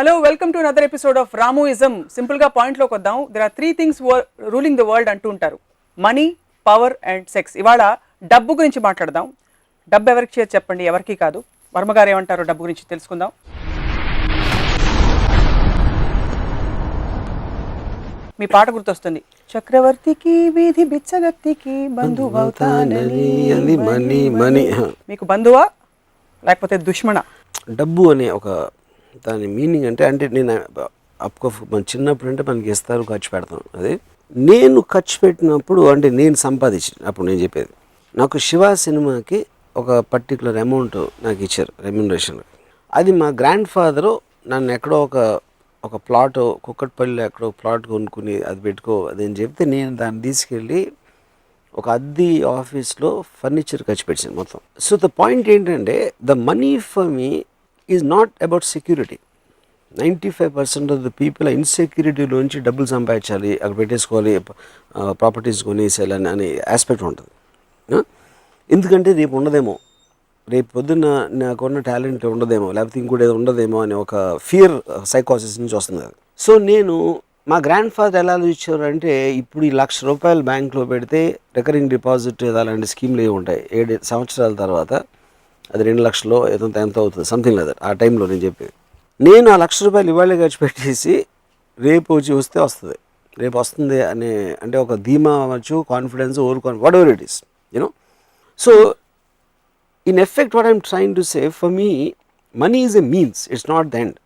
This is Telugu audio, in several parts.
Hello, welcome to another episode of Ramuism. Simple ga point lo koddam. There are three things ruling the world antu untaru. Money, power and sex. ఇవాళ డబ్బు గురించి మాట్లాడదాం. డబ్బు ఎవరికి చేసి చెప్పండి, ఎవరికి కాదు. వర్మ గారు ఏమంటారు డబ్బు గురించి తెలుసుకుందాం. మీ పాట గుర్తొస్తుంది. చక్రవర్తికి వీధి బిచ్చగత్తికి బంధువవుతానని. మనీ మీకు బంధువా లేకపోతే దుష్మనా? డబ్బు అనే ఒక దాని మీనింగ్ అంటే నేను మన చిన్నప్పుడు అంటే మనకి ఇస్తారు, ఖర్చు పెడతాం. అదే నేను ఖర్చు పెట్టినప్పుడు అంటే నేను సంపాదించిన అప్పుడు నేను చెప్పేది, నాకు శివ సినిమాకి ఒక పర్టికులర్ అమౌంట్ నాకు ఇచ్చారు రెమ్యునరేషన్. అది మా గ్రాండ్ ఫాదరు నన్ను ఎక్కడో ఒక ప్లాట్ కుక్కట్పల్లిలో ఎక్కడో ప్లాట్ కొనుక్కుని అది పెట్టుకో అదని చెప్తే నేను దాన్ని తీసుకెళ్ళి ఒక అద్దె ఆఫీస్లో ఫర్నిచర్ ఖర్చు పెట్టాను మొత్తం. సో ద పాయింట్ ఏంటంటే the money for me is not about security. 95% of the people ఆ ఇన్సెక్యూరిటీలోంచి డబ్బులు సంపాదించాలి, అక్కడ పెట్టేసుకోవాలి, ప్రాపర్టీస్ కొనేసేయాలి అనే ఆస్పెక్ట్ ఉంటుంది. ఎందుకంటే రేపు ఉండదేమో, రేపు పొద్దున్న నాకున్న టాలెంట్ ఉండదేమో, లేకపోతే ఇంకోటి ఏదో ఉండదేమో అనే ఒక ఫియర్ సైకాసిస్ నుంచి వస్తుంది అది. సో నేను మా గ్రాండ్ ఫాదర్ ఎలా ఆలోచించారు అంటే, ఇప్పుడు ఈ ₹1,00,000 బ్యాంక్లో పెడితే రికరింగ్ డిపాజిట్ అలాంటి స్కీమ్లు ఏమి ఉంటాయి, 7 సంవత్సరాల తర్వాత అది 2 లక్షలు ఎంత అవుతుంది, సంథింగ్ లేదా ఆ టైంలో నేను చెప్పేది. నేను ఆ ₹1,00,000 ఇవాళ ఖర్చు పెట్టేసి రేపు వస్తే వస్తుంది, రేపు వస్తుంది అనే అంటే ఒక ధీమా అవ్వచ్చు, confidence, what ever it is, you know. So in effect what I'm trying to say, for me money is a means, it's not the end.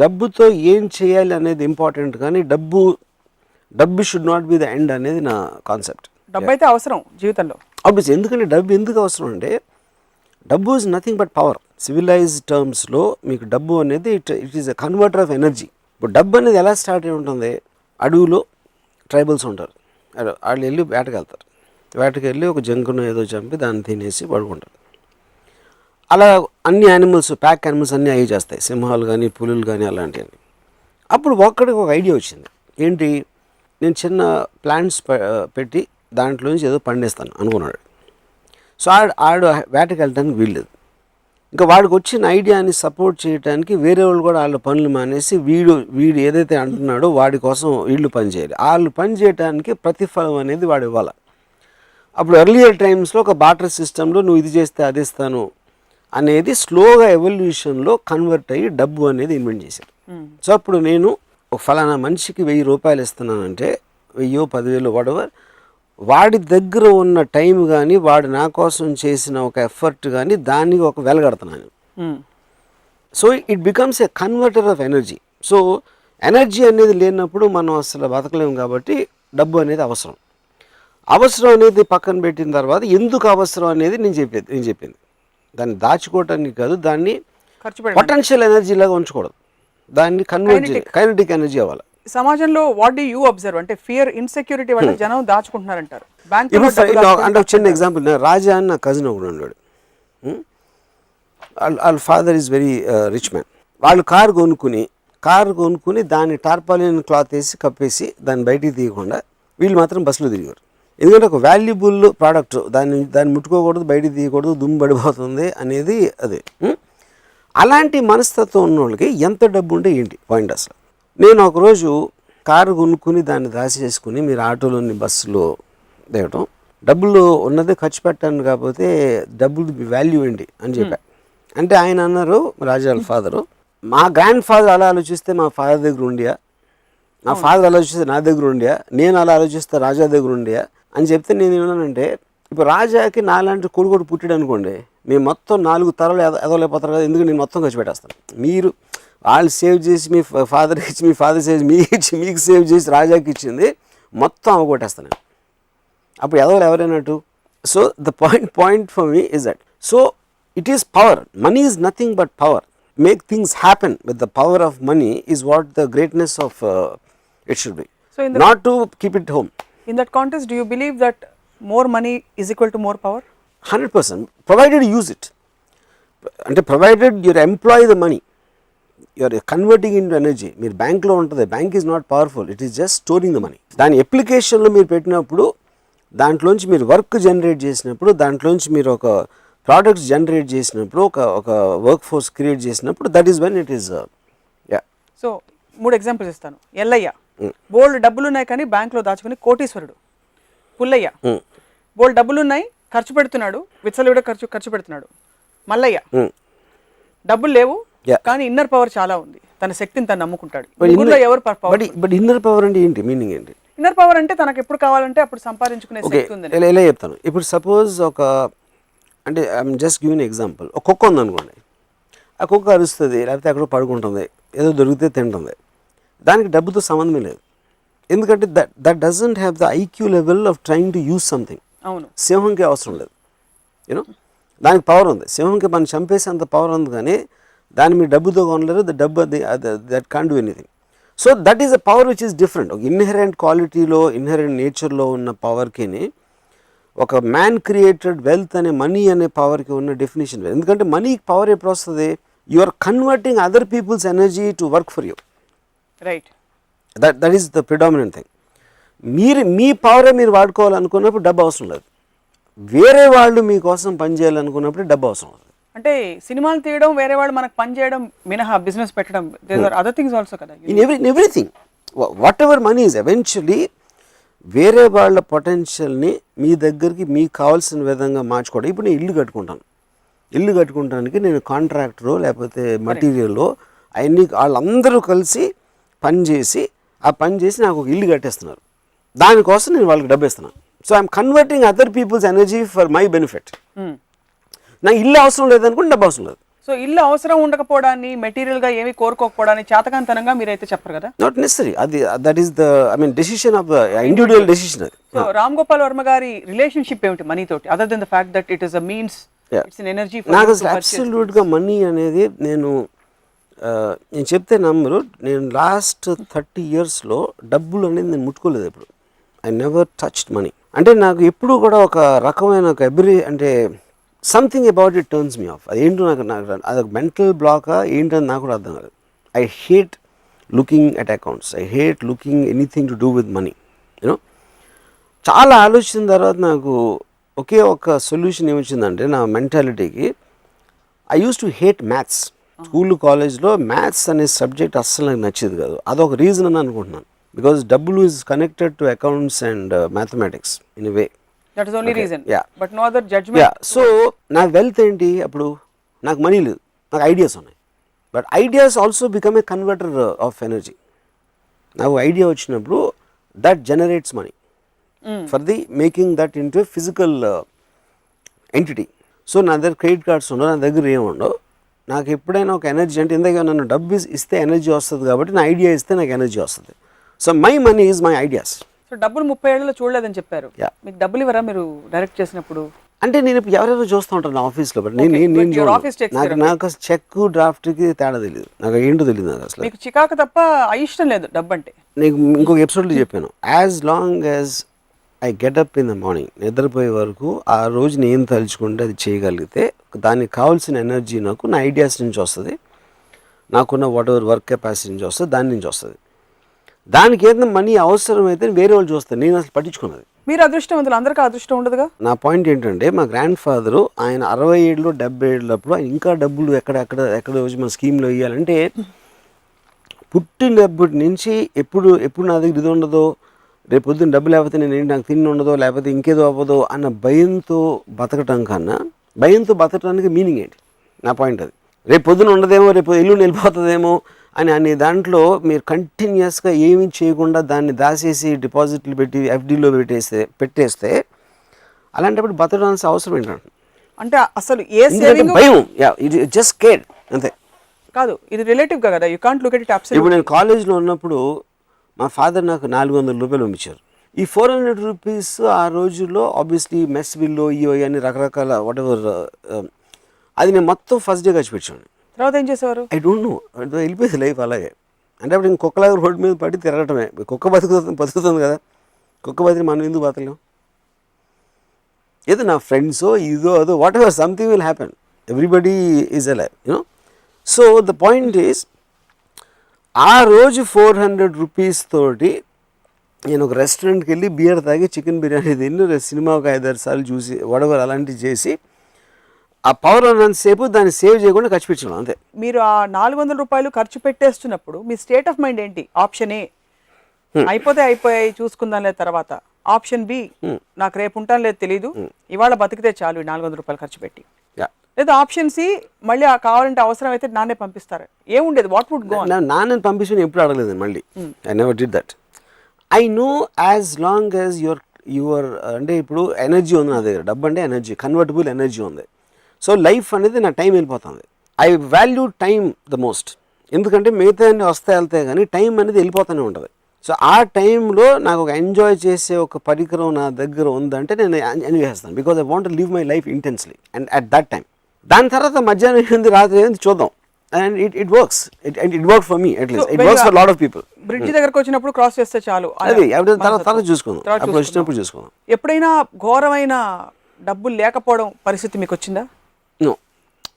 డబ్బుతో ఏం చేయాలి అనేది ఇంపార్టెంట్, కానీ డబ్బు should not be the end అనేది నా కాన్సెప్ట్. డబ్బు అయితే అవసరం జీవితంలో ఆబ్వియస్. ఎందుకంటే డబ్బు ఎందుకు అవసరం అంటే, డబ్బు is nothing but power. Civilized టర్మ్స్లో మీకు డబ్బు అనేది it is a converter of energy. ఇప్పుడు డబ్బు అనేది ఎలా స్టార్ట్ అయి ఉంటుంది, అడవిలో ట్రైబల్స్ ఉంటారు, వాళ్ళు వెళ్ళి వేటకెళ్తారు, వేటకెళ్ళి ఒక జంకును ఏదో చంపి దాన్ని తినేసి పడుకుంటారు. అలా అన్ని యానిమల్స్, ప్యాక్ యానిమల్స్ అన్నీ అవి చేస్తాయి, సింహాలు కానీ పులులు కానీ అలాంటివన్నీ. అప్పుడు ఒక్కడికి ఒక ఐడియా వచ్చింది, ఏంటి, నేను చిన్న ప్లాంట్స్ పెట్టి దాంట్లోంచి ఏదో పండిస్తాను అనుకున్నాడు. సో ఆడు వేటకి వెళ్ళడానికి వీల్లేదు. ఇంకా వాడికి వచ్చిన ఐడియాని సపోర్ట్ చేయడానికి వేరే వాళ్ళు కూడా వాళ్ళ పనులు మానేసి వీడు ఏదైతే అంటున్నాడో వాడి కోసం వీళ్ళు పని చేయాలి. వాళ్ళు పని చేయడానికి ప్రతిఫలం అనేది వాడు ఇవ్వాలి. అప్పుడు ఎర్లియర్ టైమ్స్లో ఒక బార్టర్ సిస్టంలో నువ్వు ఇది చేస్తే అది ఇస్తాను అనేది స్లోగా ఎవల్యూషన్లో కన్వర్ట్ అయ్యి డబ్బు అనేది ఇన్వెంట్ చేశారు. సో అప్పుడు నేను ఒక ఫలానా మనిషికి ₹1,000 ఇస్తున్నానంటే 1,000, 10,000 వాడెవర్, వాడి దగ్గర ఉన్న టైం కానీ వాడు నా కోసం చేసిన ఒక ఎఫర్ట్ కానీ దానికి ఒక వెలగడుతున్నాను. So it becomes a converter of energy. So energy అనేది లేనప్పుడు మనం అసలు బతకలేము, కాబట్టి డబ్బు అనేది అవసరం. అవసరం అనేది పక్కన పెట్టిన తర్వాత ఎందుకు అవసరం అనేది నేను చెప్పింది దాన్ని దాచుకోవటానికి కాదు, దాన్ని పొటెన్షియల్ ఎనర్జీ లాగా ఉంచకూడదు, దాన్ని కైనెటిక్ ఎనర్జీ అవ్వాలి. సమాజంలో వాట్ డు యూ అబ్జర్వ్ అంటే ఫియర్, ఇన్సెక్యూరిటీ వల్ల జనం దాచుకుంటున్నారంటారు. అంటే ఒక చిన్న ఎగ్జాంపుల్, రాజా అని నా కజిన్ ఒకడు ఉన్నాడు. వాళ్ళ father is very rich man. వాళ్ళు కారు కొనుక్కుని దాన్ని టార్పాలిన్ క్లాత్ వేసి కప్పేసి దాన్ని బయటికి తీయకుండా వీళ్ళు మాత్రం బస్సులో తిరిగారు. ఎందుకంటే ఒక వాల్యుబుల్ ప్రోడక్ట్, దాన్ని ముట్టుకోకూడదు, బయటికి తీయకూడదు, దుమ్ము పడిపోతుంది అనేది అదే. అలాంటి మనస్తత్వం ఉన్న వాళ్ళకి ఎంత డబ్బు ఉంటే ఏంటి పాయింట్ అసలు. నేను ఒకరోజు కారు కొనుక్కుని దాన్ని దాచేసుకుని మీరు ఆటోలోని బస్సులో దిగటం, డబ్బులు ఉన్నదే ఖర్చు పెట్టాను, కాకపోతే డబ్బులు వాల్యూ ఏంటి అని చెప్పా. అంటే ఆయన అన్నారు, రాజా వాళ్ళ ఫాదరు, మా గ్రాండ్ ఫాదర్ అలా ఆలోచిస్తే మా ఫాదర్ దగ్గర ఉండియా, నా ఫాదర్ ఆలోచిస్తే నా దగ్గర ఉండియా, నేను అలా ఆలోచిస్తే రాజా దగ్గర ఉండియా అని చెప్తే నేను ఏమన్నానంటే, ఇప్పుడు రాజాకి నాలాంటి కొడుకు పుట్టాడు అనుకోండి, మేము మొత్తం 4 తరాలు ఎదవలేకపోతారు కదా, ఎందుకు నేను మొత్తం ఖర్చు పెట్టేస్తాను. మీరు వాళ్ళు సేవ్ చేసి మీ ఫాదర్కి ఇచ్చి, మీ ఫాదర్ సేవ్ మీకు సేవ్ చేసి రాజాకి ఇచ్చింది మొత్తం అవగొట్టేస్తాను. అప్పుడు ఎవరైనట్టు. So the point for me is that. So it is power. Money is nothing but power. Make things happen with the power of money is what the greatness of it should be, not to keep it home. In that context do you believe that more money is equal to more power? 100%, provided use it. అంటే provided your employ the money, you're converting in to energy. మీరు బ్యాంక్లో ఉంటుంది, bank is not powerful, it is just storing the money. దాని అప్లికేషన్లో మీరు పెట్టినప్పుడు, దాంట్లోంచి మీరు వర్క్ జనరేట్ చేసినప్పుడు, దాంట్లోంచి మీరు ఒక ప్రోడక్ట్స్ జనరేట్ చేసినప్పుడు, ఒక వర్క్ ఫోర్స్ క్రియేట్ చేసినప్పుడు, that is when it is so 3 examples ఇస్తాను. ఎల్లయ్య బోల్డ్ డబ్బులు ఉన్నాయి కానీ బ్యాంక్లో దాచుకుని కోటీశ్వరుడు. పుల్లయ్య బోల్డ్ డబ్బులు ఉన్నాయి, ఖర్చు పెడుతున్నాడు, విచ్చలవిడ ఖర్చు పెడుతున్నాడు. మల్లయ్య డబ్బులు లేవు కానీ ఇన్నర్ పవర్ చాలా ఉంది, తన శక్తిని తను నమ్ముకుంటాడు. ముగ్గురులో ఎవరు పవర్? బట్ ఇన్నర్ పవర్ అంటే ఏంటి, మీనింగ్ ఏంటి? ఇన్నర్ పవర్ అంటే తనకు ఎప్పుడు కావాలంటే అప్పుడు సంపాదించుకునే శక్తి ఉంది. ఎలా చెప్తాను, ఇప్పుడు సపోజ్ ఒక అంటే ఐఎమ్ జస్ట్ గివింగ్ ఎగ్జాంపుల్. ఒక కుక్క ఉందనుకోండి, ఆ కుక్క అరుస్తుంది, లేకపోతే అక్కడ పడుకుంటుంది, ఏదో దొరికితే తింటుంది, దానికి డబ్బుతో సంబంధమే లేదు. ఎందుకంటే that doesn't have the IQ level of trying to use something. అవును, సింహంకి అవసరం లేదు, యూనో, దానికి పవర్ ఉంది. సింహంకి మనం చంపేసేంత పవర్ ఉంది, కానీ దాన్ని మీరు డబ్బుతో కొనలేరు. ద డబ్బు that can't do anything. So that is a power which is different. ఒక ఇన్హెరెంట్ క్వాలిటీలో, ఇన్హెరెంట్ నేచర్లో ఉన్న పవర్కి ఒక మ్యాన్ క్రియేటెడ్ వెల్త్ అనే మనీ అనే పవర్కి ఉన్న డెఫినేషన్ వేరు. ఎందుకంటే మనీకి పవర్ ఎప్పుడు వస్తుంది, you are converting other people's energy to work for you. Right, that is the predominant thing. మీ పవరే మీరు వాడుకోవాలనుకున్నప్పుడు డబ్బు అవసరం లేదు. వేరే వాళ్ళు మీకోసం పనిచేయాలనుకున్నప్పుడు డబ్బు అవసరం అవుతుంది. అంటే సినిమాలు తీయడం, వేరే వాళ్ళు మనకు పని చేయడం మినహా బిజినెస్ పెట్టడం, అదర్ థింగ్స్ ఆల్సో కదా. In everything what ever money is eventually వేరే వాళ్ళ పొటెన్షియల్ని మీ దగ్గరికి మీకు కావాల్సిన విధంగా మార్చుకోవడం. ఇప్పుడు నేను ఇల్లు కట్టుకుంటానికి నేను కాంట్రాక్టరో లేకపోతే మటీరియల్లో అవన్నీ వాళ్ళందరూ కలిసి పని చేసి నాకు ఒక ఇల్లు కట్టేస్తున్నారు. దానికోసం నేను వాళ్ళకి డబ్బు ఇస్తున్నాను. So I'm converting other people's energy for my benefit. నాకు ఇల్లు అవసరం లేదనుకుంటే డబ్బు అవసరం లేదు. సో ఇల్లు అవసరం ఉండకపోవడాన్ని, మెటీరియల్ గా ఏమి కోరుకోకపోవడాన్ని చేతకాంతనంగా మీరైతే చెప్పరు కదా. నాట్ నెసరీ, అది that is the decision of the individual decision. అది సో రామ్ గోపాల్ వర్మ గారి రిలేషన్షిప్ ఏమిటి మనీ తోటి, other then the fact that it is a means, it's an energy? నాకు అసలు అబ్సల్యూట్ గా మనీ అనేది నేను చెప్తే నమ్మరు. నేను లాస్ట్ 30 yearsలో డబ్బులు అనేది నేను ముట్టుకోలేదు ఎప్పుడు. I never touched money. అంటే నాకు ఎప్పుడు కూడా ఒక రకమైన ఒక అంటే something about it turns me of. అదేంటో నాకు అదొక మెంటల్ బ్లాకా ఏంటని నాకు కూడా అర్థం కాదు. I hate looking at accounts, I hate looking anything to do with money. You know, చాలా ఆలోచించిన తర్వాత నాకు ఒకే ఒక సొల్యూషన్ ఏమొచ్చిందంటే నా మెంటాలిటీకి, I use to hate maths. School కాలేజ్లో మ్యాథ్స్ అనే సబ్జెక్ట్ అస్సలు నాకు నచ్చేది కాదు. అదొక రీజన్ అని అనుకుంటున్నాను. బికాజ్ డబ్బులు is connected to accounts and mathematics in a way. That is only reason, but no other yeah. Judgment. So నా వెల్త్ ఏంటి, అప్పుడు నాకు మనీ లేదు, నాకు ఐడియాస్ ఉన్నాయి. But ideas also become a converter of energy. నాకు ఐడియా వచ్చినప్పుడు that generates money for the making that into a physical entity. So నా దగ్గర క్రెడిట్ కార్డ్స్ ఉండవు, నా దగ్గర ఏముండవు. నాకు ఎప్పుడైనా ఒక ఎనర్జీ అంటే ఇందాక నన్ను డబ్బు ఇస్తే ఎనర్జీ వస్తుంది కాబట్టి నా ఐడియా ఇస్తే నాకు ఎనర్జీ వస్తుంది. So my money is my ideas. So డబ్బులు 30 ఏళ్లలో చూడలేదని చెప్పారు. మీకు డబ్బులు ఇవ్వరా మీరు డైరెక్ట్ చేసినప్పుడు? అంటే నేను ఇప్పుడు ఎవరెవరో చూస్తూ ఉంటాను నా ఆఫీస్లో, బట్ నాకు చెక్ డ్రాఫ్ట్కి తేడా తెలియదు, నాకు ఏంటో తెలియదు. నాకు అసలు మీకు చికాకు తప్ప అయిష్టం లేదు డబ్బు అంటే. నీకు ఇంకొక ఎపిసోడ్లో చెప్పాను, as long as I get up in the morning, నిద్రపోయే వరకు ఆ రోజు నేను తలుచుకుంటే అది చేయగలిగితే దానికి కావాల్సిన ఎనర్జీ నాకు నా ఐడియాస్ నుంచి వస్తుంది, నాకున్న వాట్ ఎవర్ వర్క్ కెపాసిటీ నుంచి వస్తుంది, దాని నుంచి వస్తుంది. దానికి ఏదైనా మనీ అవసరమైతే వేరే వాళ్ళు చూస్తారు, నేను అసలు పట్టించుకున్నది. మీరు అదృష్టవంతులు, అందరికీ అదృష్టం ఉండదుగా. నా పాయింట్ ఏంటంటే మా గ్రాండ్ ఫాదరు ఆయన 67 70 ఏళ్ళప్పుడు ఆయన ఇంకా డబ్బులు ఎక్కడ వచ్చి మన స్కీమ్లో వేయాలంటే పుట్టినప్పటి నుంచి ఎప్పుడు నా దగ్గర ఇది ఉండదో, రేపు పొద్దున్న డబ్బు లేకపోతే నాకు తిండి ఉండదో, లేకపోతే ఇంకేదో అవ్వదో అన్న భయంతో బతకటం కన్నా భయంతో బతకడానికి మీనింగ్ ఏంటి? నా పాయింట్ అది. రేపు పొద్దున ఉండదేమో, రేపు ఎల్లుండి వెళ్ళిపోతుందేమో అనే దాంట్లో మీరు కంటిన్యూస్గా ఏమీ చేయకుండా దాన్ని దాచేసి డిపాజిట్లు పెట్టి ఎఫ్డీలో పెట్టేస్తే అలాంటప్పుడు బతకడానికి అవసరం ఏంటంటే అంటే అసలు ఏ సేవింగ్ భయం, ఇది జస్ట్ కేర్ అంతే. కాదు, ఇది రిలేటివ్ కదా, you can't look at it absolutely. ఇప్పుడు నేను కాలేజ్లో ఉన్నప్పుడు మా ఫాదర్ నాకు 400 రూపాయలు పంపించారు. ఈ 400 రూపీస్ ఆ రోజుల్లో ఆబ్వియస్లీ మెస్ బిల్లో ఇవో అన్ని రకరకాల వాట్ ఎవర్ అది నేను మొత్తం ఫస్ట్ డే ఖర్చు పెట్టాను. తర్వాత ఏం చేసేవారు? ఐ డోంట్ నో, వెళ్ళిపోయింది లైఫ్ అలాగే. అంటే అప్పుడు ఇంకొకలాగా రోడ్డు మీద పడి తిరగటమే. కుక్క బతుకుతుంది కదా, కుక్క బతికి మనం ఎందుకు బతకలేం? ఏదో నా ఫ్రెండ్సో ఇదో అదో what ever something will happen, everybody is alive, you know. So the point is, ఆ రోజు 400 రూపీస్ తోటి నేను ఒక రెస్టారెంట్కి వెళ్ళి బియర్ తాగి చికెన్ బిర్యానీ తిని సినిమా ఒక 5-6 సార్లు చూసి వడవర్ అలాంటివి చేసి ఆ పవర్ ఉన్నంతసేపు దాన్ని సేవ్ చేయకుండా ఖర్చు పెట్టడం అంతే. మీరు ఆ 400 రూపాయలు ఖర్చు పెట్టేస్తున్నప్పుడు మీ స్టేట్ ఆఫ్ మైండ్ ఏంటి? ఆప్షన్ ఏ అయిపోతే అయిపోయాయి చూసుకుందాంలే తర్వాత, ఆప్షన్ బి నాకు రేపు ఉంటాను లేదు తెలీదు, ఇవాళ బతికితే చాలు 400 రూపాయలు ఖర్చు పెట్టి, లేదా ఆప్షన్ సి మళ్ళీ కావాలంటే అవసరం అయితే నాన్నే పంపిస్తారు. ఏముండేది? What would go? నాన్నని పంపించి ఎప్పుడు అడగలేదు మళ్ళీ. I never did that. I know as long as your అంటే ఇప్పుడు ఎనర్జీ ఉంది నా దగ్గర, డబ్బు అంటే ఎనర్జీ, కన్వర్టబుల్ ఎనర్జీ ఉంది. సో లైఫ్ అనేది నా టైం వెళ్ళిపోతుంది. I value time the most. ఎందుకంటే మిగతా అన్ని వస్తాయి వెళ్తాయి కానీ టైం అనేది వెళ్ళిపోతూనే ఉంటుంది. సో ఆ టైంలో నాకు ఒక ఎంజాయ్ చేసే ఒక పరికరం నా దగ్గర ఉందంటే నేను ఎంజాయ్ చేస్తాను. Because I want to live my life intensely and at that time. దాని తర్వాత మధ్యాహ్నం ఏంది రాత్రి ఏంది చూద్దాం. And it works. It work for me at least. It works for lot of people. Bridge దగ్గరకు వచ్చినప్పుడు క్రాస్ చేస్తే చాలు, అది తర్వాత చూసుకుందాం, అప్పుడు వచ్చినప్పుడు చూసుకుందాం. ఎప్పుడైనా ఘోరమైన డబ్బులు లేకపోవడం పరిస్థితి మీకు వచ్చిందా? నో.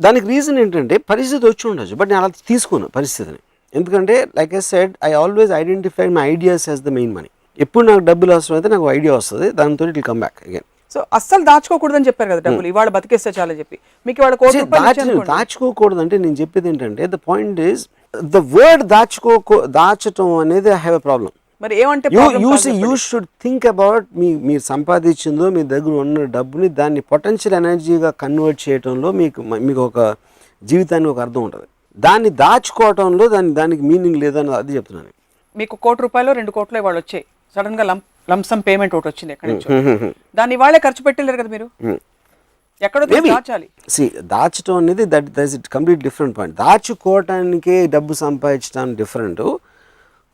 దానికి రీజన్ ఏంటంటే పరిస్థితి వచ్చి ఉండొచ్చు, బట్ నేను అలా తీసుకున్నాను పరిస్థితిని. ఎందుకంటే like I said, I always identify my ideas as the main money. ఎప్పుడు నాకు డబ్బులు అవసరం అయితే నాకు ఐడియా వస్తుంది, దాంతో it will come back again. So అస్సలు దాచుకోకూడదని చెప్పారు కదా డబ్బులు, ఇవాళ బతికేస్తే చాలని చెప్పి. మీకు ఇవాళ దాచుకోకూడదు అంటే నేను చెప్పేది ఏంటంటే the point is the word దాచటం అనేది ఐ హ్యావ్ ఎ ప్రాబ్లం. మరి ఏమంటే యూ షుడ్ థింక్ అబౌట్ మీరు సంపాదించిందో మీ దగ్గర ఉన్న డబ్బుని దాన్ని పొటెన్షియల్ ఎనర్జీగా కన్వర్ట్ చేయడంలో మీకు ఒక జీవితానికి ఒక అర్థం ఉంటుంది. దాన్ని దాచుకోవటంలో దానికి మీనింగ్ లేదని అది చెప్తున్నాను. మీకు ₹1 2 కోట్లు ఇవాళ వచ్చాయి, సడన్ గా లంసమ్ పేమెంట్ ఒకటి వచ్చింది ఎక్కడి నుంచో, దాన్ని ఇవాళే ఖర్చు పెట్టలేరు కదా మీరు, ఎక్కడో దాచాలి. దాచడం అనేది that it complete different point. దాచుకోవటానికే డబ్బు సంపాదించడం డిఫరెంట్,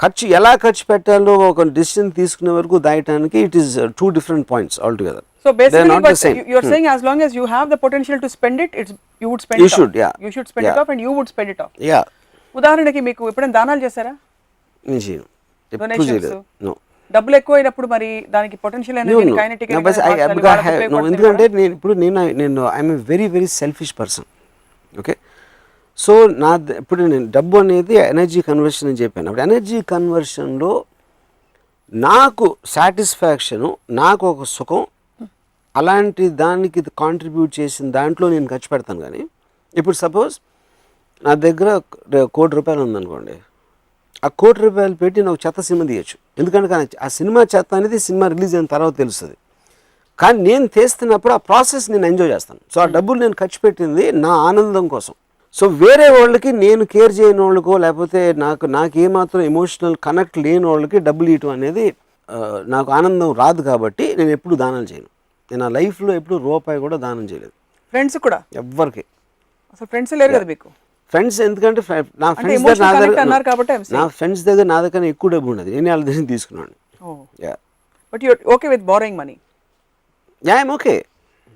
ఖర్చు ఎలా ఖర్చు పెట్టాలో ఒక డిసిషన్ తీసుకునే వరకు దాయటానికి it is 2 different points altogether. So basically you are saying as long as you have the potential to spend it, you would spend it off. You should spend it off and you would spend it off. Yeah. ఉదాహరణకి మీకు ఎప్పుడైనా దానాలు చేశారా? నేను చేయను, ఎప్పుడు చేయలేదు. నో. డబ్బులు ఎక్కువ అయినప్పుడు మరి దానికి పొటెన్షియల్ ఎనర్జీ కైనెటిక్ ఎందుకంటే నేను I'm a very very selfish person. Okay. So ఇప్పుడు నేను డబ్బు అనేది ఎనర్జీ కన్వర్షన్ అని చెప్పాను. అప్పుడు ఎనర్జీ కన్వర్షన్లో నాకు సాటిస్ఫాక్షను, నాకు ఒక సుఖం, అలాంటి దానికి కాంట్రిబ్యూట్ చేసిన దాంట్లో నేను ఖర్చు పెడతాను. కానీ ఇప్పుడు సపోజ్ నా దగ్గర ₹1,00,00,000 ఉందనుకోండి, ఆ ₹1,00,00,000 పెట్టి నాకు చెత్త సినిమా తీయచ్చు. ఎందుకంటే ఆ సినిమా చెత్త అనేది సినిమా రిలీజ్ అయిన తర్వాత తెలుస్తుంది. కానీ నేను తీస్తున్నప్పుడు ఆ ప్రాసెస్ నేను ఎంజాయ్ చేస్తాను. సో ఆ డబ్బులు నేను ఖర్చు పెట్టింది నా ఆనందం కోసం. సో వేరే వాళ్ళకి, నేను కేర్ చేయని వాళ్ళకో లేకపోతే నాకు ఏమాత్రం ఎమోషనల్ కనెక్ట్ లేని వాళ్ళకి డబ్బులు ఇవ్వటం అనేది నాకు ఆనందం రాదు. కాబట్టి నేను ఎప్పుడు దానాలు చేయను. నేను నా లైఫ్లో ఎప్పుడు రూపాయి కూడా దానం చేయలేదు. ఫ్రెండ్స్ కూడా ఎవ్వరికి అసలు ఫ్రెండ్స్ లేరు కదా మీకు? ఫ్రెండ్స్ ఎందుకంటే నా ఫ్రెండ్స్ దగ్గర నా దగ్గర ఎక్కువ డబ్బు ఉన్నది, నేను వాళ్ళ దగ్గర తీసుకున్నాను. But you okay with borrowing money? Yeah, I'm okay.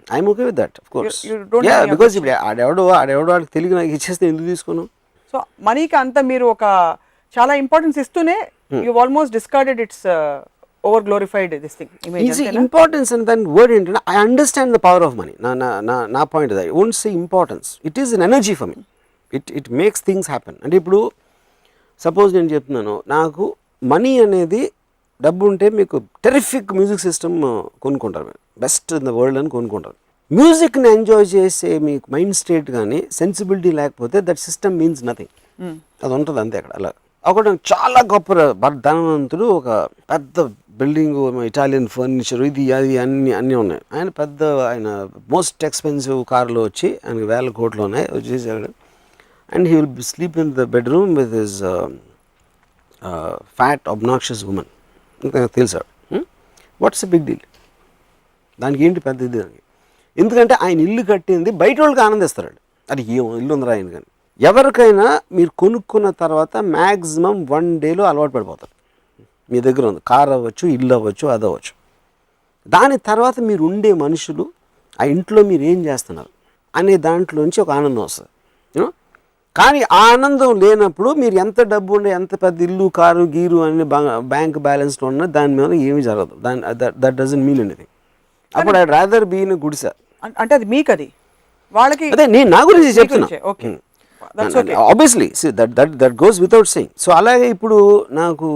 I'm okay with that, of course. You don't because ఆడెవడో వాడికి తెలియదు, నాకు ఇచ్చేస్తే ఎందుకు తీసుకున్నాను? సో మనీకి అంతా మీరు ఒక చాలా ఇంపార్టెన్స్ ఇస్తూనే you almost discarded it's over glorified this thing image. Importance and దాని వర్డ్ ఏంటంటే I understand the power of money. నా పాయింట్ అది. I won't say importance, it is an energy for me. It makes things happen. అంటే ఇప్పుడు సపోజ్ నేను చెప్తున్నాను, నాకు మనీ అనేది డబ్బు ఉంటే మీకు టెరిఫిక్ మ్యూజిక్ సిస్టమ్ కొనుక్కుంటారు, మీరు బెస్ట్ ఇన్ ద వరల్డ్ అని కొనుక్కుంటారు. మ్యూజిక్ని ఎంజాయ్ చేసే మీకు మైండ్ స్టేట్ కానీ సెన్సిబిలిటీ లేకపోతే దట్ సిస్టమ్ మీన్స్ నథింగ్. అది ఉంటుంది అంతే. అక్కడ అలా ఒకటి చాలా గొప్ప ధనవంతుడు, ఒక పెద్ద బిల్డింగ్, ఇటాలియన్ ఫర్నిచర్, ఇది అది అన్నీ ఉన్నాయి. ఆయన మోస్ట్ ఎక్స్పెన్సివ్ కార్లో వచ్చి ఆయనకి ₹1,000,00,000 ఉన్నాయి వచ్చేసాడు. And he will sleep in the bedroom with his fat obnoxious women. తెలుసాడు. What's a big deal? దానికి ఏంటి పెద్ద ఇది? దానికి ఎందుకంటే ఆయన ఇల్లు కట్టింది బయట వాళ్ళకి ఆనందిస్తాడు. అది ఏం ఇల్లు ఉందిరా ఆయన. కానీ ఎవరికైనా మీరు కొనుక్కున్న తర్వాత మ్యాక్సిమం 1 dayలో అలవాటు పడిపోతారు. మీ దగ్గర ఉంది కార్ అవ్వచ్చు, ఇల్లు అవ్వచ్చు, అది అవ్వచ్చు. దాని తర్వాత మీరు ఉండే మనుషులు, ఆ ఇంట్లో మీరు ఏం చేస్తున్నారు అనే దాంట్లోంచి ఒక ఆనందం వస్తుంది. కానీ ఆ ఆనందం లేనప్పుడు మీరు ఎంత డబ్బు ఉండే, ఎంత పెద్ద ఇల్లు, కారు, గీరు అని బ్యాంక్ బ్యాలెన్స్లో ఉన్న దాని మీద ఏమీ జరగదు. That doesn't mean anything. అప్పుడు ఐ రాదర్ బీ ఇన్ గుడిసె. అంటే అది మీకు, అది వాళ్ళకి, అదే నేను నా గురించి చెప్తున్నా. Obviously that goes without saying. So అలాగే ఇప్పుడు నాకు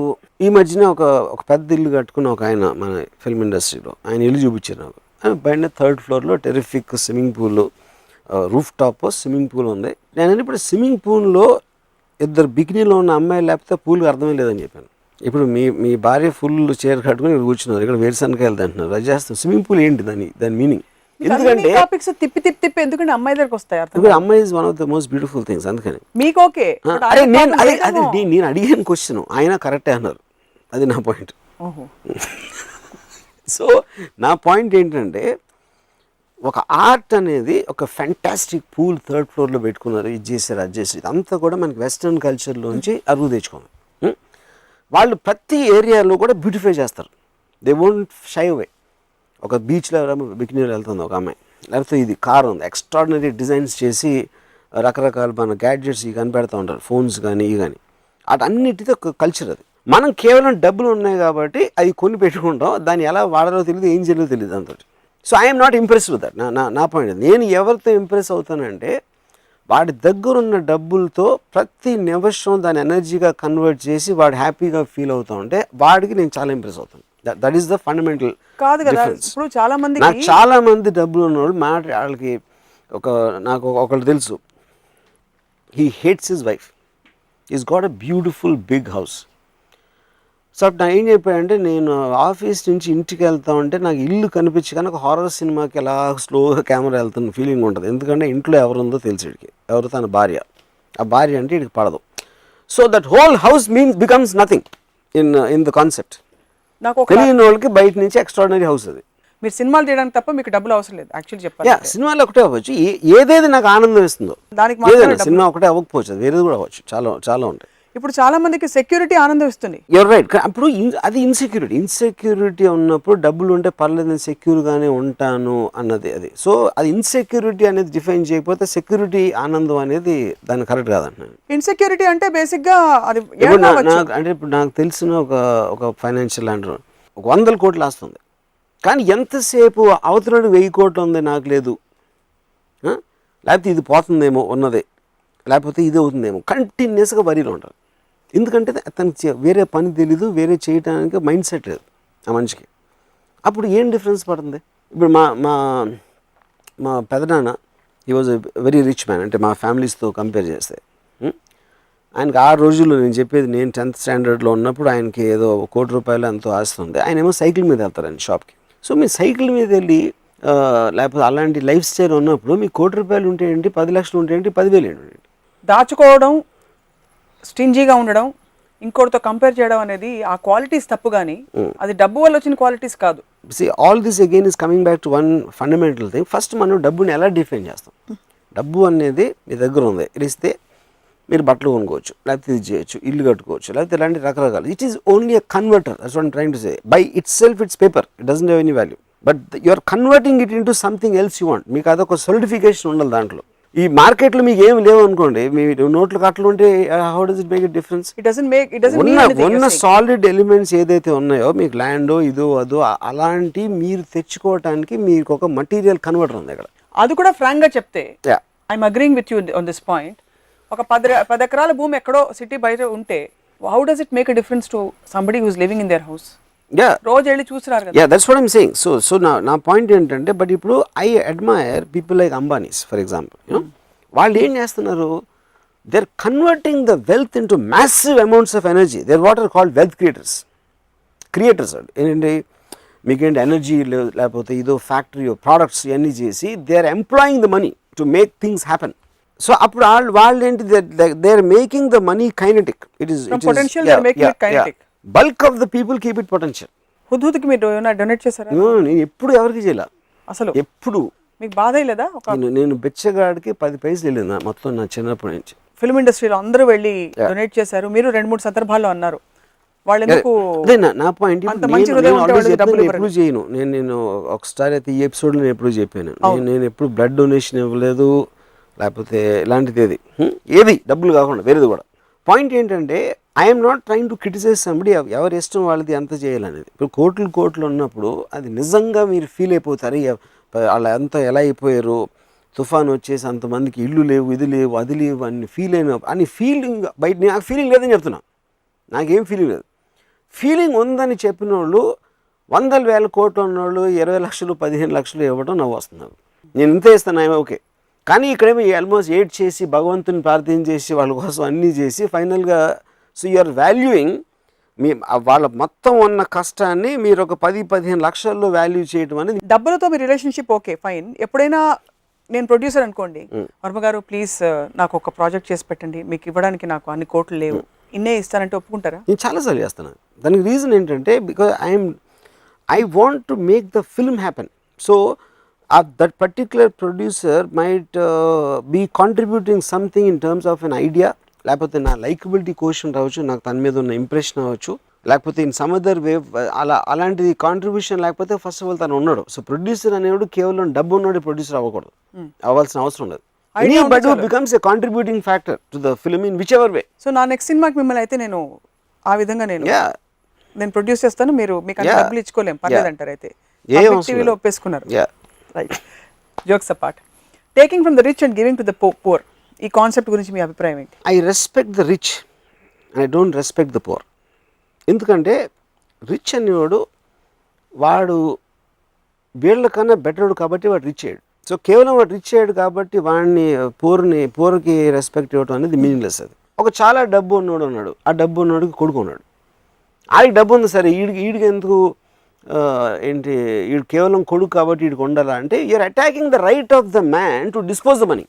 ఈ మధ్యన ఒక పెద్ద ఇల్లు కట్టుకున్న ఒక ఆయన మన ఫిల్మ్ ఇండస్ట్రీలో, ఆయన ఇల్లు చూపించారు నాకు. పైన 3rd floorలో terrific swimming pool, roof top swimming pool ఉంది. నేను ఇప్పుడు స్విమ్మింగ్ పూల్లో ఇద్దరు బికినీలో ఉన్న అమ్మాయిలు లేకపోతే పూల్కి అర్థమే లేదని చెప్పాను. ఇప్పుడు మీ భార్య ఫుల్ చీర కట్టుకుని ఇక్కడ కూర్చున్నారు, ఇక్కడ వేరుశనకాయలు తింటున్నారు, అది చేస్తాం. స్విమ్మింగ్ పూల్ ఏంటి దాని మీనింగ్? ఎందుకంటే టాపిక్స్ తిప్పి తిప్పి తిప్పి ఎందుకంటే అమ్మాయి దగ్గరకు వస్తాయి అర్థం. ఇప్పుడు అమ్మాయి is one of the most beautiful things. అందుకని మీకు ఓకే. అదే నేను అడిగిన క్వశ్చన్ ఆయన కరెక్టే అన్నారు, అది నా పాయింట్. సో నా పాయింట్ ఏంటంటే ఒక ఆర్ట్ అనేది ఒక ఫ్యాంటాస్టిక్ పూల్ 3rd ఫ్లోర్లో పెట్టుకున్నారు, ఇది చేశారు అది చేశారు, ఇదంతా కూడా మనకి వెస్ట్రన్ కల్చర్లోంచి అరువు తెచ్చుకోండి. వాళ్ళు ప్రతి ఏరియాలో కూడా బ్యూటిఫై చేస్తారు. They won't shy away. ఒక బీచ్లో బికినీలో వెళ్తుంది ఒక అమ్మాయి, లేకపోతే ఇది కార్ ఉంది, ఎక్స్ట్రాడినరీ డిజైన్స్ చేసి రకరకాల మన గ్యాడ్జెట్స్ ఇవి కనిపెడతా ఉంటారు, ఫోన్స్ కానీ ఇవి కానీ. అటన్నిటితో ఒక కల్చర్ అది. మనం కేవలం డబ్బులు ఉన్నాయి కాబట్టి అవి కొని పెట్టుకుంటాం, దాన్ని ఎలా వాడాలో తెలియదు, ఏం చేయాలో తెలియదు దాంతో. So I'm not impress with that. నా పాయింట్ నేను ఎవరితో ఇంప్రెస్ అవుతానంటే వాడి దగ్గర ఉన్న డబ్బులతో ప్రతి నిమిషం దాని ఎనర్జీగా కన్వర్ట్ చేసి వాడు హ్యాపీగా ఫీల్ అవుతా ఉంటే వాడికి నేను చాలా ఇంప్రెస్ అవుతాను. దట్ ఈస్ ద ఫండమెంటల్ కాదు కదా. ఇప్పుడు చాలా మంది నాకు చాలా మంది డబ్బులు ఉన్నవాళ్ళు వాళ్ళకి నాకు ఒకళ్ళు తెలుసు, he hates his wife, is got a beautiful big house. So అప్పుడు ఏం చెప్పాడంటే, నేను ఆఫీస్ నుంచి ఇంటికి వెళ్తా ఉంటే నాకు ఇల్లు కనిపించి కానీ ఒక హారర్ సినిమాకి ఎలా స్లోగా కెమెరా వెళ్తున్న ఫీలింగ్ ఉంటుంది. ఎందుకంటే ఇంట్లో ఎవరుందో తెలిసి వీడికి, ఎవరు తన భార్య, ఆ భార్య అంటే వీడికి పడదు. So that whole house becomes nothing in the concept. నాకు తెలియని వాళ్ళకి బయట నుంచి ఎక్స్ట్రాడినరీ హౌస్ అది. మీరు సినిమాలు తీయడానికి తప్ప మీకు డబ్బులు అవసరం లేదు యాక్చువల్లీ చెప్పాలి. సినిమాలు ఒకటే అవ్వచ్చు, ఏదేది నాకు ఆనందం ఇస్తుందో దానికి ఏదైనా సినిమా ఒకటే అవ్వకపోవచ్చు, వేరేది కూడా అవ్వచ్చు, చాలా ఉంటాయి. ఇప్పుడు చాలా మందికి సెక్యూరిటీ ఆనందం ఇస్తుంది. You're right. అప్పుడు అది ఇన్సెక్యూరిటీ ఉన్నప్పుడు డబ్బులు ఉంటే పర్లేదు నేను సెక్యూర్గానే ఉంటాను అన్నది అది. సో అది ఇన్సెక్యూరిటీ అనేది డిఫైన్ చేయకపోతే సెక్యూరిటీ ఆనందం అనేది దాన్ని కరెక్ట్ కాదంటున్నాను. ఇన్సెక్యూరిటీ అంటే బేసిక్గా అది అంటే ఇప్పుడు నాకు తెలిసిన ఒక ఫైనాన్షియల్ ల్యాండర్ 100 కోట్లు ఆస్తుంది, కానీ ఎంతసేపు అవతలడు 1000 కోట్లు ఉంది నాకు లేదు, లేకపోతే ఇది పోతుందేమో ఉన్నదే, లేకపోతే ఇది అవుతుందేమో, కంటిన్యూస్గా వరిలో ఉంటారు. ఎందుకంటే అతనికి వేరే పని తెలీదు, వేరే చేయడానికి మైండ్ సెట్ లేదు ఆ మనిషికి. అప్పుడు ఏం డిఫరెన్స్ పడుతుంది? ఇప్పుడు మా పెదనాన్న he was a very rich man, అంటే మా ఫ్యామిలీస్తో కంపేర్ చేస్తే ఆయనకి ఆ రోజుల్లో నేను చెప్పేది, నేను 10th స్టాండర్డ్లో ఉన్నప్పుడు ఆయనకి ఏదో 1 కోటి రూపాయలు ఎంతో ఆస్తుంది. ఆయన ఏమో సైకిల్ మీద వెళ్తారండి షాప్కి. సో మీ సైకిల్ మీద వెళ్ళి లేకపోతే అలాంటి లైఫ్ స్టైల్ ఉన్నప్పుడు మీకు 1 కోటి రూపాయలు ఉంటాయండి, 10 లక్షలు ఉంటాయండి, 10,000 ఏంటి? దాచుకోవడం, స్టింజీగా ఉండడం, ఇంకోటితో కంపేర్ చేయడం అనేది ఆ క్వాలిటీస్ తప్పు, కానీ అది డబ్బు వల్ల వచ్చిన క్వాలిటీస్ కాదు. See, all this again is coming back to one fundamental thing. First మనం డబ్బుని ఎలా డిఫైన్ చేస్తాం? డబ్బు అనేది మీ దగ్గర ఉంది, ఇస్తే మీరు బట్టలు కొనుక్కోవచ్చు, లేకపోతే ఇది చేయొచ్చు, ఇల్లు కట్టుకోవచ్చు, లేకపోతే ఇలాంటి రకరకాలు. It is only a converter. That's what I'm trying to say. By itself it's paper, it doesn't have any value, but you are converting it into something else you want. మీకు అదొక సొలిడిఫికేషన్ ఉండాలి దాంట్లో. ఈ మార్కెట్లో మీకు ఏమి లేవు అనుకోండి, మీ నోట్లు కట్టలు ఉంటే how does it make it difference? ఉన్న సాలిడ్ ఎలిమెంట్స్ ఏదైతే ఉన్నాయో, మీకు ల్యాండో ఇదో అదో అలాంటి మీరు తెచ్చుకోవటానికి మీకు ఒక మటీరియల్ కన్వర్టర్ ఉంది ఇక్కడ. అది కూడా ఫ్రాంక్ గా చెప్తే I'm agreeing with you on this point. ఒక 10 ఎకరాల భూమి ఎక్కడో సిటీ బయట ఉంటే how does it make a difference to somebody who is living in their house? రోజు వెళ్ళి చూస్తున్నారు కదా. That's what I'm saying. So నా పాయింట్ ఏంటంటే, బట్ ఇప్పుడు I admire people like Ambanis for example. వాళ్ళు ఏం చేస్తున్నారు? They are converting the wealth into massive amounts of energy. They are what are called wealth creators. ఏంటంటే మీకేంటి ఎనర్జీ లేకపోతే ఇదో ఫ్యాక్టరీ ప్రోడక్ట్స్ ఇవన్నీ చేసి they are employing the money to make things happen. So అప్పుడు వాళ్ళు ఏంటి, they are making the money kinetic. Bulk of the people keep it potential. హుద్హుద్కి మీరు డొనేట్ చేశారా? నేను ఎప్పుడు ఎవరికి చేయాల, అసలు ఎప్పుడు. మీకు బాధ లేదా? నేను బెచ్చగాడికి 10 పైసలు వెళ్ళింది మొత్తం నా చిన్నప్పటి నుంచి. ఫిల్మ్ ఇండస్ట్రీలో అందరూ వెళ్ళి డొనేట్ చేశారు. మీరు 2-3 సందర్భాల్లో అన్నారు వాళ్ళు ఎందుకు. నా పాయింట్ ఎప్పుడు చేయను నేను ఒకసారి అయితే ఈ ఎపిసోడ్ నేను ఎప్పుడు చెప్పాను, నేను ఎప్పుడు బ్లడ్ డొనేషన్ ఇవ్వలేదు, లేకపోతే ఇలాంటిది ఏది డబ్బులు కాకుండా వేరేది కూడా. పాయింట్ ఏంటంటే, I'm not trying to criticize somebody, ఎవరి ఇష్టం వాళ్ళది ఎంత చేయాలనేది. ఇప్పుడు కోట్లు ఉన్నప్పుడు అది నిజంగా మీరు ఫీల్ అయిపోతారు, వాళ్ళు ఎంత ఎలా అయిపోయారు, తుఫాన్ వచ్చేసి అంతమందికి ఇల్లు లేవు, ఇది లేవు అది లేవు అని ఫీలింగ్ బయట. నాకు ఫీలింగ్ లేదని చెప్తున్నా, నాకేం ఫీలింగ్ లేదు. ఫీలింగ్ ఉందని చెప్పిన వాళ్ళు 100,000 కోట్లు ఉన్నవాళ్ళు 20 లక్షలు 15 లక్షలు ఇవ్వడం నవ్వు వస్తున్నారు. నేను ఇంత ఇస్తాను ఓకే, కానీ ఇక్కడేమో ఆల్మోస్ట్ ఎయిట్ చేసి భగవంతుని ప్రార్థన చేసి వాళ్ళ కోసం అన్నీ చేసి ఫైనల్గా సో యు ఆర్ వాల్యూయింగ్ మీ వాళ్ళ మొత్తం ఉన్న కష్టాన్ని మీరు ఒక 10-15 లక్షల్లో వాల్యూ చేయడం అనేది. డబ్బులతో మీ రిలేషన్షిప్ ఓకే ఫైన్, ఎప్పుడైనా నేను ప్రొడ్యూసర్ అనుకోండి, వర్మ గారు ప్లీజ్ నాకు ఒక ప్రాజెక్ట్ చేసి పెట్టండి, మీకు ఇవ్వడానికి నాకు అన్ని కోట్లు లేవు, ఇన్నే ఇస్తానంటే ఒప్పుకుంటారా? నేను చాలాసార్లు చేస్తాను. దానికి రీజన్ ఏంటంటే because I want to make the film happen. So that particular producer might be contributing something in terms of an idea, లేకపోతే నా లైకబిలిటీ క్వశ్చన్ రావచ్చు, నాకు తన మీద ఉన్న ఇంప్రెషన్ అవ్వచ్చు, లేకపోతే ఇన్ సమ్ అదర్ వే అలాంటిది కాంట్రిబ్యూషన్ లేకపోతే ఫస్ట్ ఆఫ్ ఆల్ తను ఉన్నాడు. సో ప్రొడ్యూసర్ అనేవాడు కేవలం డబ్బు ఉన్నాడు ప్రొడ్యూసర్ అవ్వకూడదు, అవ్వాల్సిన అవసరం ఉండదు. Anybody who becomes a contributing factor to the film in whichever way. So నా నెక్స్ట్ సినిమాకి మిమ్మల్ని అయితే నేను ఆ విధంగా నేను ప్రొడ్యూస్ చేస్తాను, మీరు మీకు అంత డబ్బులు ఇచ్చుకోలేం పర్లేదు అంటారు. అయితే టీవీలో ఒప్పేసుకున్నారు. Right, jokes apart, taking from the rich and giving to the poor, ఈ కాన్సెప్ట్ గురించి మీ అభిప్రాయం ఏంటి? I respect the rich and I don't respect the poor. ఎందుకంటే రిచ్ అనేవాడు వాడు వీళ్ళకన్నా బెటర్డు కాబట్టి వాడు రిచ్ అయ్యాడు. సో కేవలం వాడు రిచ్ అయ్యాడు కాబట్టి వాడిని పూర్కి రెస్పెక్ట్ ఇవ్వడం అనేది మీనింగ్లెస్. అది ఒక చాలా డబ్బు ఉన్నోడు ఉన్నాడు, ఆ డబ్బు ఉన్నోడికి కొడుకు ఉన్నాడు, ఆడికి డబ్బు ఉంది సరే, ఈడికి ఎందుకు ఏంటి వీడు కేవలం కొడుకు కాబట్టి వీడికి ఉండాలా అంటే you're attacking the right of the man to dispose the money.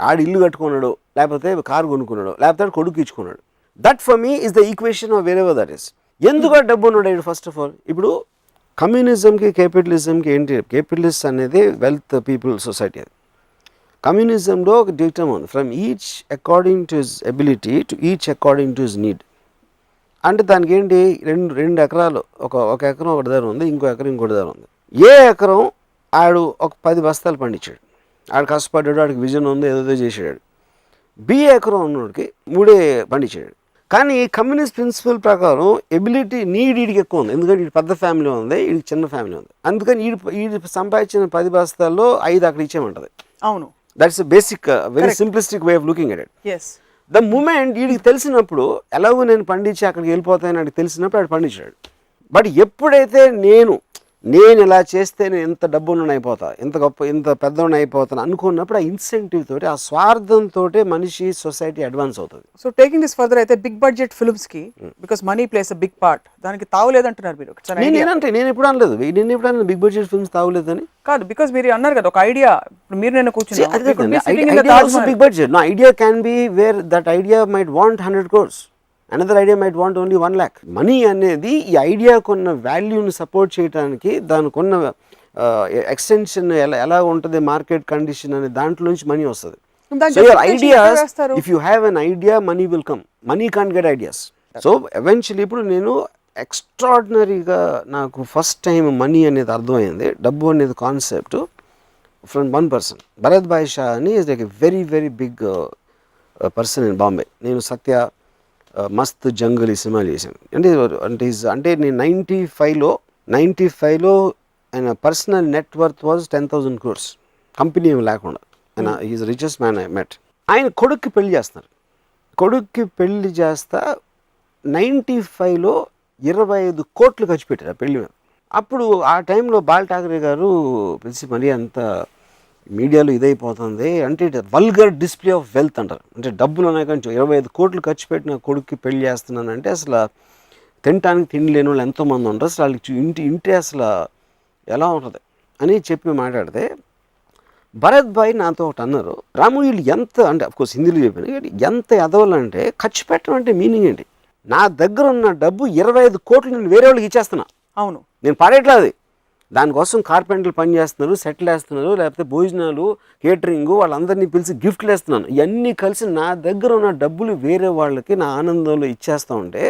ఆడు ఇల్లు కట్టుకున్నాడు, లేకపోతే కారు కొనుక్కున్నాడు, లేకపోతే కొడుకు ఇచ్చుకున్నాడు. That for me is the equation of wherever that is. ఎందుకు డబ్బు ఉన్నాడు ఫస్ట్ ఆఫ్ ఆల్? ఇప్పుడు కమ్యూనిజంకి క్యాపిటలిజంకి ఏంటి? క్యాపిటలిస్ట్ అనేది వెల్త్ పీపుల్ సొసైటీ. అది కమ్యూనిజంలో ఒక డిక్టమ్ ఉంది, from each according to his ability to each according to his need. అంటే దానికి ఏంటి, రెండు ఎకరాలు, ఒక ఎకరం ఒకటి ధర ఉంది, ఇంకో ఎకరం ఇంకోటి ధర ఉంది. ఏ ఎకరం ఆడు ఒక 10 బస్తాలు పండించాడు, ఆడు కష్టపడ్డాడు, ఆడికి విజన్ ఉంది, ఏదో చేసాడు. బి ఎకరం ఉన్నోడికి 3 పండించాడు. కానీ కమ్యూనిస్ట్ ప్రిన్సిపల్ ప్రకారం ఎబిలిటీ వీడికి ఎక్కువ ఉంది, ఎందుకంటే వీడి పెద్ద ఫ్యామిలీ ఉంది, వీడికి చిన్న ఫ్యామిలీ ఉంది. అందుకని వీడి సంపాదించిన 10 బస్తాల్లో 5 అక్కడ ఇచ్చేయమంటది. అవును, that's basic very simplistic way of looking at it. The moment వీడికి తెలిసినప్పుడు ఎలాగో నేను పండించి అక్కడికి వెళ్ళిపోతానని వాడికి తెలిసినప్పుడు వాడు పండించాడు. బట్ ఎప్పుడైతే నేను ఇలా చేస్తే నేను ఎంత డబ్బులను అయిపోతా, ఎంత గొప్ప, ఎంత పెద్దవాడిని అయిపోతాను అనుకున్నప్పుడు ఆ ఇన్సెంటివ్ తోటి, ఆ స్వార్థంతో మనిషి సొసైటీ అడ్వాన్స్ అవుతుంది. సో టేకింగ్ దిస్ ఫర్దర్ అయితే బిగ్ బడ్జెట్ ఫిల్మ్స్ కి because money plays a big part, దానికి తావులేదంటున్నారు మీరు. నేను ఎప్పుడు అనలేదు, బిగ్ బడ్జెట్ ఫిల్మ్స్ తావులేదని కాదు, బికాస్ మీరు అన్నారు కదా ఒక ఐడియా, మీరు నేను కూర్చున్నాను big budget. No idea can be where that idea might want 100 crores. Another idea might want only 1 lakh. Money అనేది ఈ ఐడియాకు ఉన్న వాల్యూని సపోర్ట్ చేయడానికి, దానికి ఉన్న ఎక్స్టెన్షన్ ఎలా ఉంటుంది, మార్కెట్ కండిషన్ అనే దాంట్లో నుంచి మనీ వస్తుంది. So your ideas, if you have an idea, money will come. Money can't get ideas. So eventually ఇప్పుడు నేను ఎక్స్ట్రాడినరీగా నాకు ఫస్ట్ టైం మనీ అనేది అర్థమైంది, డబ్బు అనేది concept from one person. Bharat bhai Shah అని is like a very very big person in Bombay. నేను సత్య, మస్త్ జంగల్ ఈ సినిమాలు చేశాను. అంటే నేను 95లో ఆయన personal net worth was 10,000 crores, company ఏమి లేకుండా. ఆయన is richest man I met. ఆయన కొడుక్కి పెళ్లి చేస్తున్నారు. కొడుక్కి పెళ్లి చేస్తా 95లో 25 కోట్లు ఖర్చు పెట్టారు ఆ పెళ్లి మీద. అప్పుడు ఆ టైంలో బాల్ ఠాకరే గారు పిలిచి మరీ అంత మీడియాలో ఇదైపోతుంది అంటే వల్గర్ డిస్ప్లే ఆఫ్ వెల్త్ అంటారు. అంటే డబ్బులు ఉన్నాయి కానీ 25 కోట్లు ఖర్చు పెట్టి నా కొడుక్కి పెళ్లి చేస్తున్నానంటే అసలు తినటానికి తిండి లేని వాళ్ళు ఎంతోమంది ఉంటారు, అసలు వాళ్ళకి ఇంటి అసలు ఎలా ఉంటుంది అని చెప్పి మాట్లాడితే భరత్ భాయ్ నాతో ఒకటి అన్నారు, రాము వీళ్ళు ఎంత అంటే అఫ్కోర్స్ హిందీలో చెప్పాను, ఎంత ఎదవాలంటే ఖర్చు పెట్టడం అంటే మీనింగ్ ఏంటి? నా దగ్గర ఉన్న డబ్బు 25 కోట్లు నేను వేరే వాళ్ళకి ఇచ్చేస్తున్నా. అవును, నేను పడేట్లేదు. దానికోసం కార్పెంటర్లు పని చేస్తున్నారు, సెటిల్ వేస్తున్నారు, లేకపోతే భోజనాలు, కేటరింగ్, వాళ్ళందరినీ పిలిచి గిఫ్ట్లు వేస్తున్నాను. ఇవన్నీ కలిసి నా దగ్గర ఉన్న డబ్బులు వేరే వాళ్ళకి నా ఆనందంలో ఇచ్చేస్తూ ఉంటే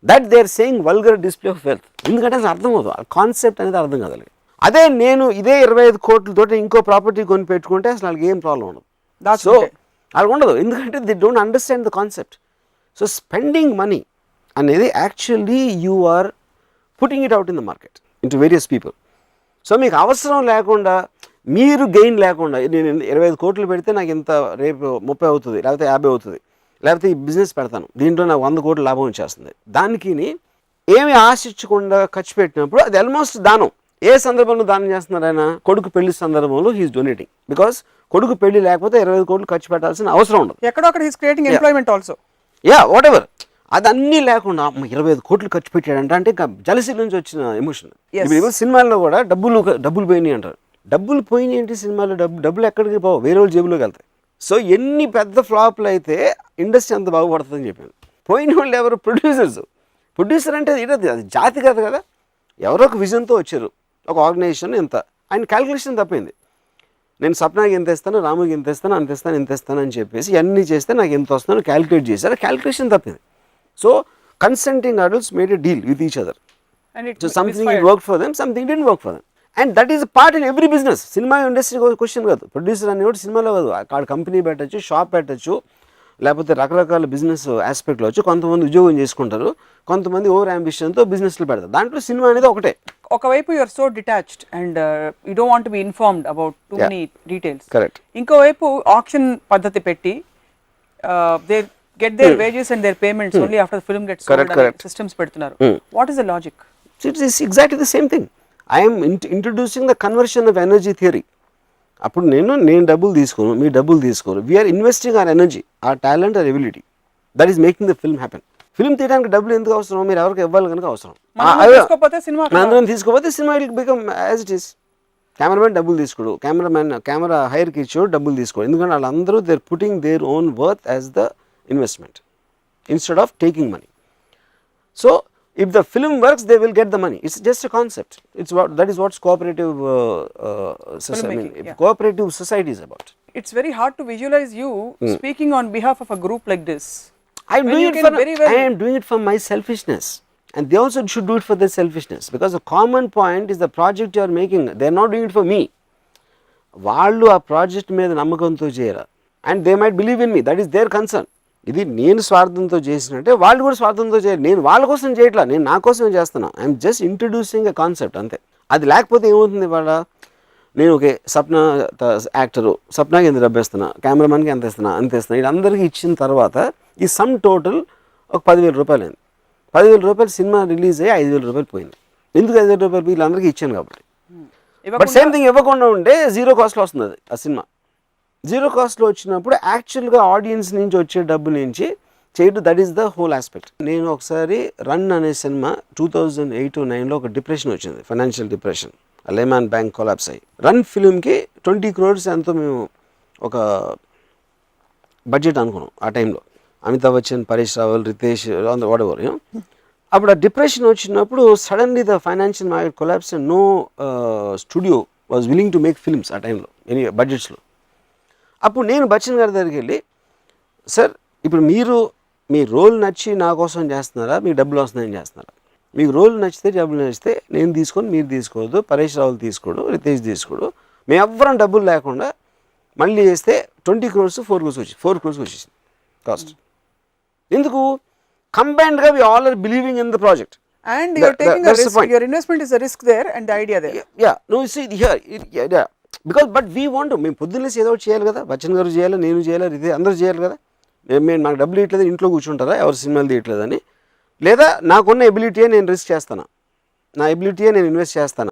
that they are saying vulgar display of wealth. ఎందుకంటే అసలు అర్థం అవుతుంది, ఆ కాన్సెప్ట్ అనేది అర్థం కాదు. అదే నేను ఇదే 25 కోట్లతో ఇంకో ప్రాపర్టీ కొని పెట్టుకుంటే అసలు వాళ్ళకి ఏం ప్రాబ్లం ఉండదు. సో అలా ఉండదు, ఎందుకంటే they don't understand the concept. So spending money అనేది actually you are putting it out in the market into various people. So మీకు అవసరం లేకుండా, మీరు గెయిన్ లేకుండా, నేను 25 కోట్లు పెడితే నాకు ఇంత రేపు 30 అవుతుంది, లేకపోతే 50 అవుతుంది, లేకపోతే ఈ బిజినెస్ పెడతాను, దీంట్లో నాకు 100 కోట్లు లాభం వచ్చేస్తుంది, దానికి ఏమి ఆశించకుండా ఖర్చు పెట్టినప్పుడు అది ఆల్మోస్ట్ దానం. ఏ సందర్భంలో దానం చేస్తున్నారు ఆయన? కొడుకు పెళ్లి సందర్భంలో హీఈస్ డొనేటింగ్. బికాస్ కొడుకు పెళ్లి లేకపోతే 25 కోట్లు ఖర్చు పెట్టాల్సిన అవసరం ఉండదు. ఎక్కడో అక్కడ he's creating employment also. Yeah what ever, అది అన్నీ లేకుండా 25 కోట్లు ఖర్చు పెట్టాడంట అంటే ఇంకా జలసీ నుంచి వచ్చిన ఎమోషన్. ఇప్పుడు సినిమాల్లో కూడా డబ్బులు పోయినాయి అంటారు. డబ్బులు పోయినాయి ఏంటి సినిమాలో? డబ్బులు ఎక్కడికి పోవు, వేరే వాళ్ళు జేబులోకి వెళ్తాయి. సో ఎన్ని పెద్ద ఫ్లాప్లు అయితే ఇండస్ట్రీ అంత బాగుపడుతుందని చెప్పాను. పోయిన వాళ్ళు ఎవరు? ప్రొడ్యూసర్ అంటే ఇది అది జాతి కాదు కదా, ఎవరో ఒక విజన్తో వచ్చారు, ఒక ఆర్గనైజేషన్ ఎంత, ఆయన క్యాలిక్యులేషన్ తప్పింది. నేను సప్నాకి ఎంత ఇస్తాను, రాముకి ఎంత ఇస్తాను, ఎంత ఇస్తాను అని చెప్పేసి అన్నీ చేస్తే నాకు ఎంత వస్తుందని క్యాలిక్యులేట్ చేశారు, క్యాలిక్యులేషన్ తప్పింది. So consenting adults made a deal with each other. So something it work for them, something didn't work for them. And that is part in every business. Cinema industry question కాదు, ప్రొడ్యూసర్ అనేవాడు సినిమాలో కాదు, అక్కడ కంపెనీ పెట్టచ్చు, షాప్ పెట్టచ్చు, లేకపోతే రకరకాల బిజినెస్ ఆస్పెక్ట్లో వచ్చి కొంతమంది ఉద్యోగం చేసుకుంటారు, కొంతమంది ఓవర్ అంబిషన్తో బిజినెస్లు పెడతారు. దాంట్లో సినిమా అనేది ఒకటే. ఒకవైపు you're so detached and you don't want be informed about too many details. Correct. ఇంకోవైపు ఆక్షన్ పద్ధతి పెట్టి they get their wages and their payments only after the film gets sold systems పెడుతున్నారు. What is the logic? It is exactly the same thing. I'm introducing the conversion of energy theory. అప్పుడు నేను డబ్బులు తీసుకోను, మీరు డబ్బులు తీసుకోరు, we're investing our energy, our talent, our ability. That is making the film happen. Film తీయడానికి డబ్బులు ఎందుకు అవసరం? మీరు ఎవరికి ఇవ్వాలి కనుక అవసరం. అందరం తీసుకోకపోతే సినిమా will become as it is. Cameraman డబ్బులు తీసుకోడు, కెమెరా హైర్కి ఇచ్చాడు డబ్బులు తీసుకోడు, ఎందుకంటే వాళ్ళందరూ they are putting their own worth as the investment instead of taking money. So if the film works, they will get the money. It's just a concept. That is what's cooperative cooperative society is about. It's very hard to visualize you speaking on behalf of a group like this. I am doing it for my selfishness, and they also should do it for their selfishness, because the common point is the project you are making. They are not doing it for me. Vallu aa project మీద నమ్మకంతో చేయరా, and they might believe in me. That is their concern. ఇది నేను స్వార్థంతో చేసినట్టే వాళ్ళు కూడా స్వార్థంతో చేయాలి. నేను వాళ్ళ కోసం చేయట్లా, నేను నా కోసమే చేస్తున్నా. I'm just introducing a concept అంతే. అది లేకపోతే ఏమవుతుంది? వాళ్ళ నేను ఓకే సప్న యాక్టరు, సప్నాకి ఎంత డబ్బు ఇస్తున్నా, కెమెరామెన్కి ఎంత ఇస్తున్నా, అంత ఇస్తున్నా, ఇది అందరికీ ఇచ్చిన తర్వాత ఈ సమ్ టోటల్ ఒక 10,000 రూపాయలు అయింది. 10,000 రూపాయలు సినిమా రిలీజ్ అయ్యి 5,000 రూపాయలు పోయింది. ఎందుకు 5,000 రూపాయలు వీళ్ళందరికీ ఇచ్చాను కాబట్టి. బట్ సేమ్ థింగ్ ఇవ్వకుండా ఉంటే 0 కాస్ట్లో వస్తుంది అది ఆ సినిమా. 0 కాస్ట్లో వచ్చినప్పుడు యాక్చువల్గా ఆడియన్స్ నుంచి వచ్చే డబ్బు నుంచి చేయడం, that is the whole aspect. నేను ఒకసారి రన్ అనే సినిమా 2008-09లో ఒక డిప్రెషన్ వచ్చింది, financial depression, Lehman bank collapse అయ్యి. రన్ ఫిల్మ్కి 20 crores ఎంతో మేము ఒక బడ్జెట్ అనుకున్నాం ఆ టైంలో. Amitabh Bachchan, Paresh Rawal, Riteish, whatever. అప్పుడు ఆ డిప్రెషన్ వచ్చినప్పుడు suddenly the financial market collapse and no studio was willing to make films ఆ టైంలో ఎనీ బడ్జెట్స్లో. అప్పుడు నేను బచ్చన్ గారి దగ్గరికి వెళ్ళి, సార్ ఇప్పుడు మీరు మీ రోల్ నచ్చి నా కోసం చేస్తున్నారా, మీకు డబ్బులు వస్తున్నాయని చేస్తున్నారా? మీకు రోల్ నచ్చితే డబ్బులు నచ్చితే నేను తీసుకొని మీరు తీసుకోవద్దు, పరేష్ రావులు తీసుకోడు, రితేష్ తీసుకోడు, మేము ఎవ్వరం డబ్బులు లేకుండా మళ్ళీ చేస్తే 20 crores 4 crores వచ్చేసింది కాస్ట్. ఎందుకు? కంబైన్డ్గా we all are believing in the project. And you are taking a risk. Your investment is a risk there and the idea there. Yeah, no, you see here, yeah. Because but we want, మేము పొద్దున్నేసి ఏదో ఒకటి చేయాలి కదా, బచ్చన్ గారు చేయాలి, నేను చేయాలి, ఇది అందరూ చేయాలి కదా. మేము నాకు డబ్బులు ఇట్లేదు, ఇంట్లో కూర్చుంటారా ఎవరు సినిమాలు తీయట్లేదని? లేదా నాకున్న ఎబిలిటీయే నేను రిస్క్ చేస్తాను, నా ఎబిలిటీయే నేను ఇన్వెస్ట్ చేస్తాను.